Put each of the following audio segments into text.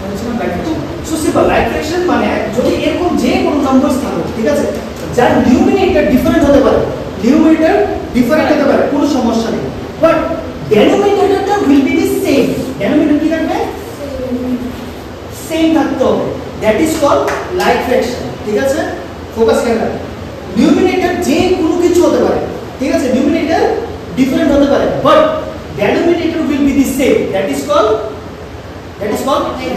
বলেছিলাম light fraction. So simple, light fraction মানে যদি এরকম যে কোনো নাম্বারস থাকুক, ঠিক আছে, যার নিউমিনেটর ডিফারেন্ট হতে পারে, নিউমিনেটর ডিফারেন্ট হতে পারে, কোনো সমস্যা নেই, বাট ডেনোমিনেটরটা will be the same. Denominator কি থাকবে? সেম থাকতে হবে, that is called like fraction. ঠিক আছে, ফোকাস ক্যামেরা। নিউমিনেটর যে কোনো কিছু হতে পারে, ঠিক আছে, নিউমিনেটর ডিফারেন্ট হতে পারে, but denominator will be the same, that is called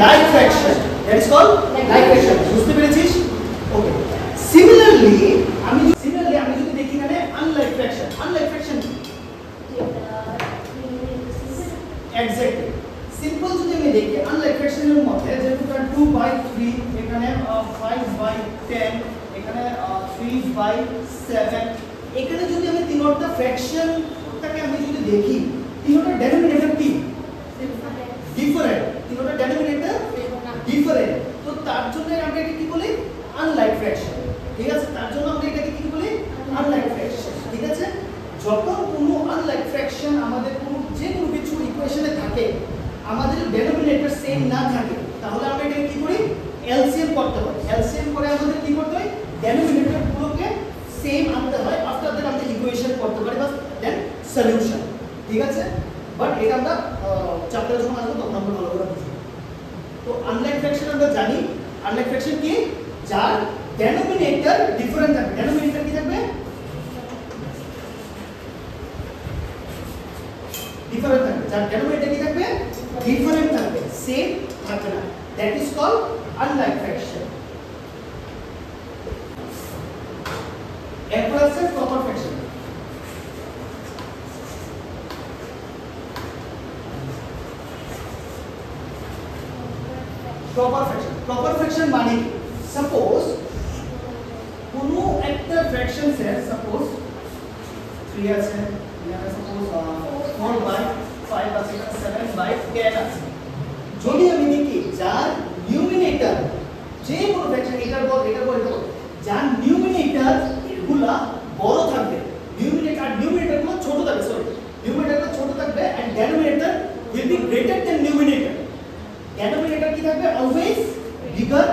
like fraction. That is called like fraction. বুঝতে পেরেছিস? ওকে। সিমিলারলি আমি যদি দেখি এখানে unlike fraction. Unlike fraction exactly simple যদি আমি দেখি আনলাইট ফ্র্যাকশনের মধ্যে যেহেতু 2/3, এখানে 5/10, এখানে 3/7, এখানে যদি আমি তিনটা ফ্র্যাকশনটাকে আমি যদি দেখি, তিনটা ডেনোমিনেটর কি ডিফারেন্ট, তিনটা ডেনোমিনেটর ডিফারেন্ট, তো তার জন্য আমরা এটাকে কি বলি? আনলাইট ফ্র্যাকশন। ঠিক আছে, তার জন্য আমরা এটাকে কি বলি? আনলাইট ফ্র্যাকশন। ঠিক আছে, যখন কোনো আনলাইট ফ্র্যাকশন আমাদের কোনো যে কোনো কিছু ইকুয়েশনে থাকে, আমাদের ডেনোমিনেটর সেম না থাকে, তাহলে আমরা এটাকে কি করি? এলসিএম করতে হয়। এলসিএম করে আমাদের কি করতে হয়? ডেনোমিনেটর গুলোকে সেম আনতে হয়, আফটার দ্যাট আমরা ইকুয়েশন করতে পারি, বাস দেন সলিউশন। ঠিক আছে, বাট এটা আমরা চ্যাপ্টারে যখন আসবো তখন আমরা ভালো করে বুঝবো। তো আনলাইট ফ্র্যাকশন আমরা জানি, আনলাইট ফ্র্যাকশন কি? যার ডেনোমিনেটর ডিফারেন্ট থাকবে। ডেনোমিনেটর কি থাকবে? ডিফারেন্ট থাকবে। যার ডেনোমিনেটর কি থাকবে? ডিফারেন্ট থাকবে, সেম থাকবে না, দ্যাট ইজ কল্ড আনলাইট ফ্র্যাকশন। এরপর আছে প্রপার ফ্র্যাকশন। প্রপার ফ্র্যাকশন মানে কি? সাপোজ কোনো একটা ফ্র্যাকশন এর সাপোজ 3 আছে, এখানে সাপোজ 4/5 আছে, 7/10 আছে। যদি আমি দেখি যার নিউমিনেটর যে কোনো ফ্র্যাকশন, এটার পর যার নিউমিনেটর এগুলা বড় থাকবে, নিউমিনেটর গুলো ছোট থাকবে, নিউমিনেটর ছোট থাকবে, and denominator will be greater than numerator. Denominator কি থাকবে? always bigger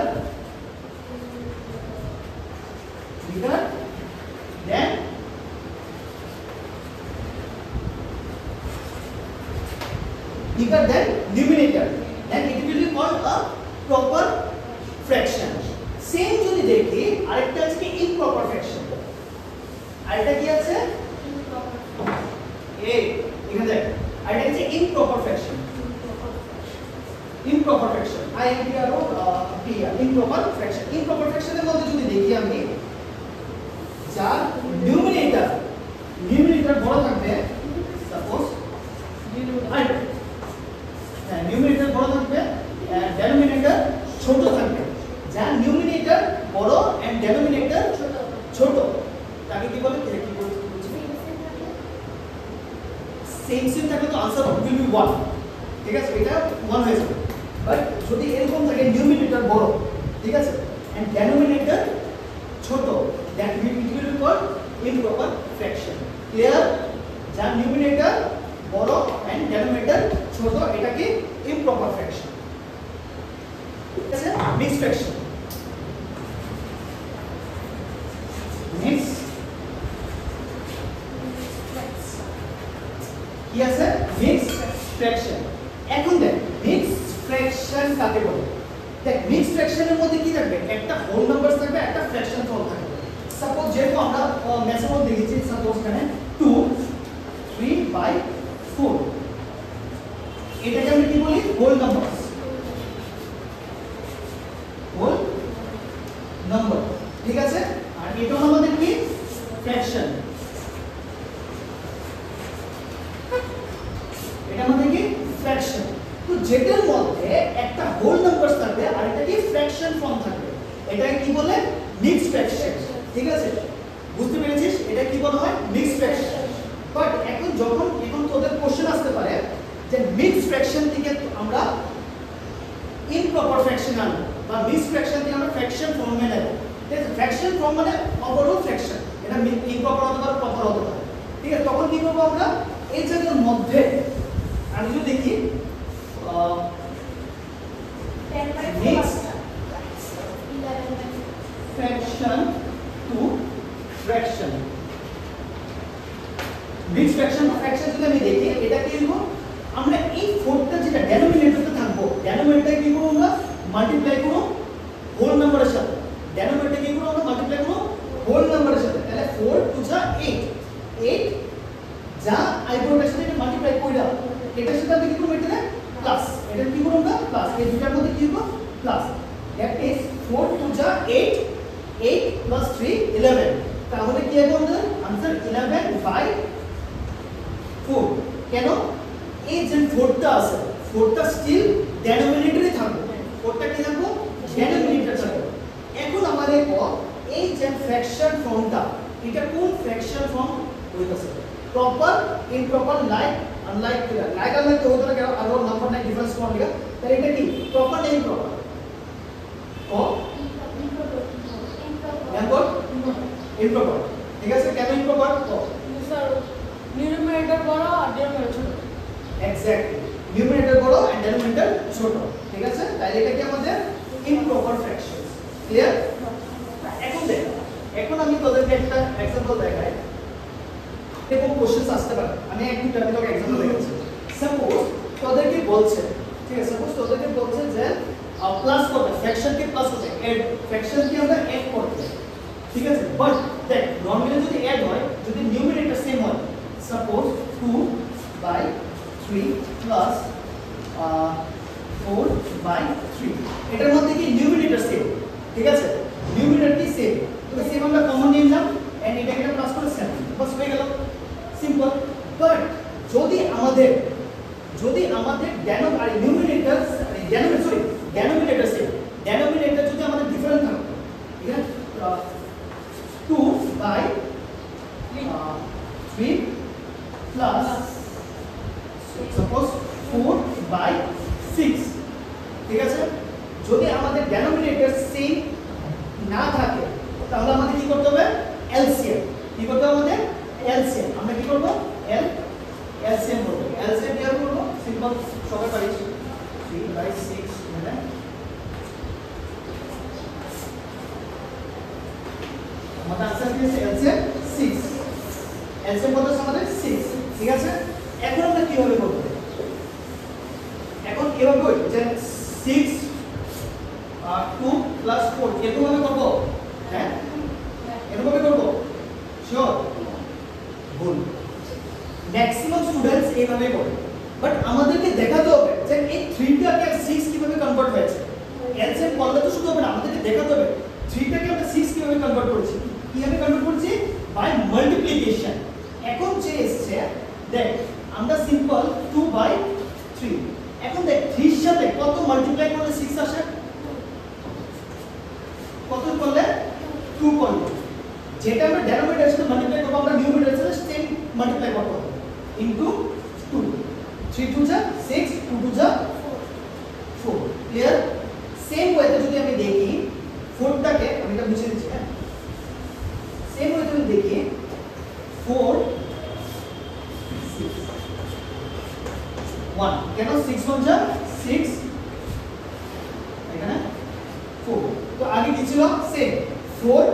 than numerator, then it will be called a proper fraction. Same যদি দেখি আরেকটা আছে কি improper fraction। আরেকটা কি আছে? এখানে দেখ, আরেকটা আছে improper fraction। improper fraction improper fraction এর মধ্যে যদি দেখি আমি, যার নিউমিনেটর বড় থাকবে, সাপোজ নিউমিনেটর বড় থাকবে এন্ড ডেনোমিনেটর ছোট থাকবে, যার নিউমিনেটর বড় এন্ড ডেনোমিনেটর ছোট, তাকে কি বলে? সেম থাকলে তো आंसर will be 1। ঠিক আছে, এটা 1 হয়ে যাবে। বাট যদি এরকম থাকে নিউমিনেটর বড়, ঠিক আছে, এন্ড ডেনোমিনেটর ছোট, that will be called improper fraction। Clear? যার নিউমিনেটর বড় এন্ড ডেনোমিনেটর ছোট, এটাকে improper fraction। ঠিক আছে, মিক্সড ফ্র্যাকশন। কি আছে? Mixed fraction. এখন দেখ মিক্সড ফ্র্যাকশন কাকে বলে? দেখ মিক্সড ফ্র্যাকশনের মধ্যে কি থাকবে? একটা হোল নাম্বার থাকবে, একটা ফ্র্যাকশন ফর্ম থাকবে। সাপোজ যেহেতু আমরা ম্যাথের মধ্যে দেখেছি, সাপোজ এখানে 2/3/4, এটাকে আমরা কি বলি? Whole number. ঠিক আছে, আর এটা আমাদের কি? ফ্র্যাকশন। এটা আমাদের কি? ফ্র্যাকশন। তো যেটার মধ্যে একটা হোল নাম্বার থাকবে আর এটা কি? ফ্র্যাকশন ফর্ম থাকবে, এটাকে কি বলে? Mixed fraction. ঠিক আছে, বুঝতে পেরেছিস? এটা কি বলা হয়? Mixed fraction. বাট এখন তোদের কোশ্চেন আসতে পারে যে মিক্সড ফ্র্যাকশন থেকে আমরা ইমপ্রপার ফ্র্যাকশন আনবো, বা মিক্সড ফ্র্যাকশন থেকে আমরা ফ্র্যাকশন ফর্মে নেব। ঠিক আছে, ফ্র্যাকশন ফর্ম মানে ওভারঅল ফ্র্যাকশন, এটা ইমপ্রপার হতে পারে, প্রপার হতে পারে। ঠিক আছে, তখন কি করবো আমরা? এই জায়গার মধ্যে আমি যদি দেখি 10 ফ্র্যাকশন টু ফ্র্যাকশন যদি আমি দেখি এটা কি হলো আমরা এই 4টা যেটা ডেনোমিনেটরতে থাকবো ডেনোমিনেটর কি করব আমরা মাল্টিপ্লাই করব হোল নাম্বারের সাথে ডেনোমিনেটর কি করব আমরা মাল্টিপ্লাই করব হোল নাম্বারের সাথে তাহলে 4 টু যা 8 8 যা আইব্রোটার সাথে এটা মাল্টিপ্লাই কইরা এটার সাথে আমি কি করব এটা প্লাস এটা কি করব আমরা প্লাস এই দুটার মধ্যে কি হবে প্লাস দ্যাট ইজ 4 টু যা 8 8 plus 3 11 তাহলে কি হবে আমাদের आंसर 11 বাই 4 কেন এই যে 4টা আছে 4টা স্টিল ডেনোমিনেটরে থাকবে 4টা কি থাকবে ডেনোমিনেটরে থাকবে এখন আমাদের এই যে ফ্র্যাকশন ফর্মটা এটা কোন ফ্র্যাকশন ফর্ম হইতাছে proper improper like unlike like unlike तो होता है क्या अगर नंबर ना डिफरेंस कौन लिया तो এটা কি প্রপার না ইমপ্রপার ও ইমপ্রপার ঠিক আছে কেন ইমপ্রপার তো স্যার নিউমারেটর বড় আর ডিনোমিনেটর ছোট এক্স্যাক্টলি নিউমারেটর বড় আর ডিনোমিনেটর ছোট ঠিক আছে তাহলে এটা কি আমাদের ইমপ্রপার ফ্র্যাকশনস ক্লিয়ার এখন দেখো এখন আমি তোদেরকে একটা एग्जांपल দেখাই এরকম কোশ্চেন আসতে পারে আমি একটু তোকে एग्जांपल দেখাচ্ছি সাপোজ তোদেরকে বলছে ঠিক আছে সাপোজ তোদেরকে বলছে যে প্লাস করতে ফ্র্যাকশন কে প্লাস করতে এড ফ্র্যাকশন কি আমরা এড করতে ঠিক আছে বাট দেখ নরমালি যদি এড হয় যদি নিউমারেটর সেম হয় সাপোজ 2 বাই 3 প্লাস 4 বাই 3 এটার মধ্যে কি নিউমারেটর সেম ঠিক আছে নিউমারেটর কি সেম তো সেম আমরা কমন নিয়ে নিলাম এন্ড এটাকে প্লাস করে 7 বাস হয়ে গেল সিম্পল বাট যদি আমাদের নিউমারেটর ডেনোমিনেটর সেম ডেনোমিনেটর যদি আমাদের ডিফারেন্ট থাকতো ঠিক আছে 2 বাই 3 প্লাস সাপোজ 4 বাই 6 ঠিক আছে যদি আমাদের ডেনোমিনেটর সেম না থাকে তাহলে আমাদের কি করতে হবে এলসিএম কি করতে হবে আমাদের এলসিএম আমরা কি করব এলসিএম করব এলসিএম বের করব সিম্পল সবাই পারিস 3 বাই 6 মানে আমাদের आंसर কি আছে এলসিএম 6 এলসিএম কত আছে আমাদের 6 ঠিক আছে এখন আমরা কিভাবে করব এখন কিভাবে করব যে 6 2 4 এরকম ভাবে করব হ্যাঁ এরকম ভাবে করব শিওর ভুল ম্যাক্সিমাম স্টুডেন্টস এইভাবে করে বাট আমাদেরকে দেখাতে হবে যে এই 3 টাকে 6 কিভাবে কনভার্ট হয়েছে এলসিএম করলে তো শুধু হবে না আমাদেরকে দেখাতে হবে 3 টাকে আমরা 6 কিভাবে কনভার্ট করেছি কিভাবে কনভার্ট করেছি বাই মাল্টিপ্লিকেশন এখন যে এসছে দেখ আমরা সিম্পল 2 বাই 3 এখন দেখ 3 এর সাথে কত মাল্টিপ্লাই করলে 6 আসে কত করলে 2 করলে যেটা আমরা ডেনোমিনেটরের সাথে মাল্টিপ্লাই করব আমরা নিউমারেটরের সাথে সেম মাল্টিপ্লাই করব ইনটু 2 3 2 যা 6 2 2 যা 4 ক্লিয়ার সেম ওয়েতে যদি আমি দেখি 4 টাকে আমি এটা মুছে দিচ্ছি হ্যাঁ সেম ওয়েতে যদি দেখি 4 6 1 কেন 6 1 যা 6 এখানে 4 তো আগে কি ছিল same 4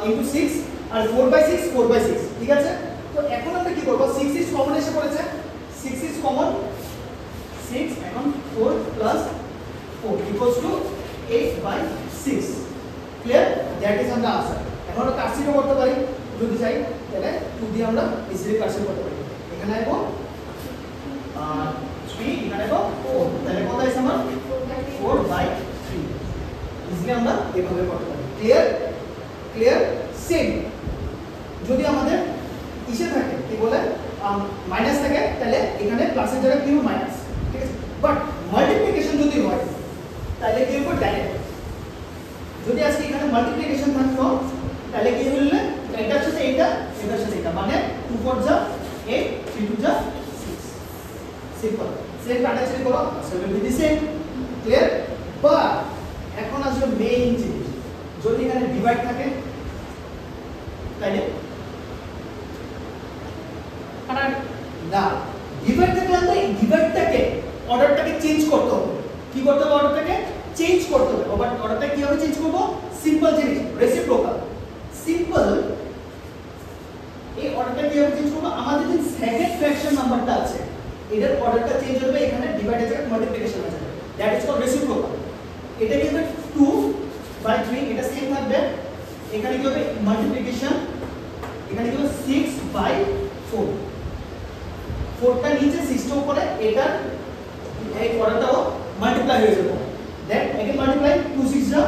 into 6 R 4 by 6 4 by 6 ঠিক আছে তো এখন আমরা কি করব 6 is কমন এসে পড়েছে 6 is কমন 6 এখন 4 plus 4 equals to 8 by 6 clear that is answer answer এখন আমরা কাটসিটও করতে পারি যদি চাই তাহলে 2 দিয়ে আমরা ইজিলি কাটসিট করতে পারি এখানে আইবো 3 এখানে আইবো 4 তাহলে কত আছে আমার 4 by 3 ইজিলি আমরা এভাবে করতে পারি ক্লিয়ার ক্লিয়ার সেম যদি আমাদের ইসে থাকে কি বলে মাইনাস থাকে তাহলে এখানে প্লাসের জায়গায় কি হবে মাইনাস ঠিক আছে বাট মাল্টিপ্লিকেশন যদি হয় তাহলে কি হবে ডাইরেক্ট যদি আজকে এখানে মাল্টিপ্লিকেশন থাকতো তাহলে কি হলো এটার সাথে এটা এটার সাথে এটা মানে 2 4 যা 8 3 2 যা 6 সিম্পল সেম কাটাছাড়ি করো seven with the same clear but এখন আসলে মেইন জিনিস যদি এখানে ডিভাইড থাকে তাইলে না ডিভাইড থাকলে আমরা এই ডিভাইডটাকে অর্ডারটাকে চেঞ্জ করতে হবে কি করতে হবে অর্ডারটাকে চেঞ্জ করতে হবে বাট অর্ডারটা কিভাবে চেঞ্জ করব সিম্পল জিনিস রেসিপ্রোকাল সিম্পল এই অর্ডারটা কিভাবে চেঞ্জ করব আমাদের যে এটার অর্ডারটা চেঞ্জ হবে, এখানে ডিভাইডের জায়গায় মাল্টিপ্লিকেশন হয়ে যাবে, দ্যাট ইজ কল্ড রেসিপ্রোকাল। এটা কি হবে 2/3, এটা সেম থাকবে, এখানে কি হবে মাল্টিপ্লিকেশন, এখানে কি হবে 6/4, 4টা নিচে 6টা উপরে, এটা এই অর্ডারটাও মাল্টিপ্লাই হয়ে যাবে, দেন again multiply 2 6 যা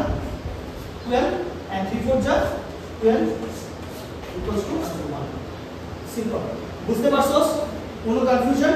12 and 3 4 যা 12 equals to 1। সিম্পল, বুঝতে পারছস? কোনো কনফিউশন?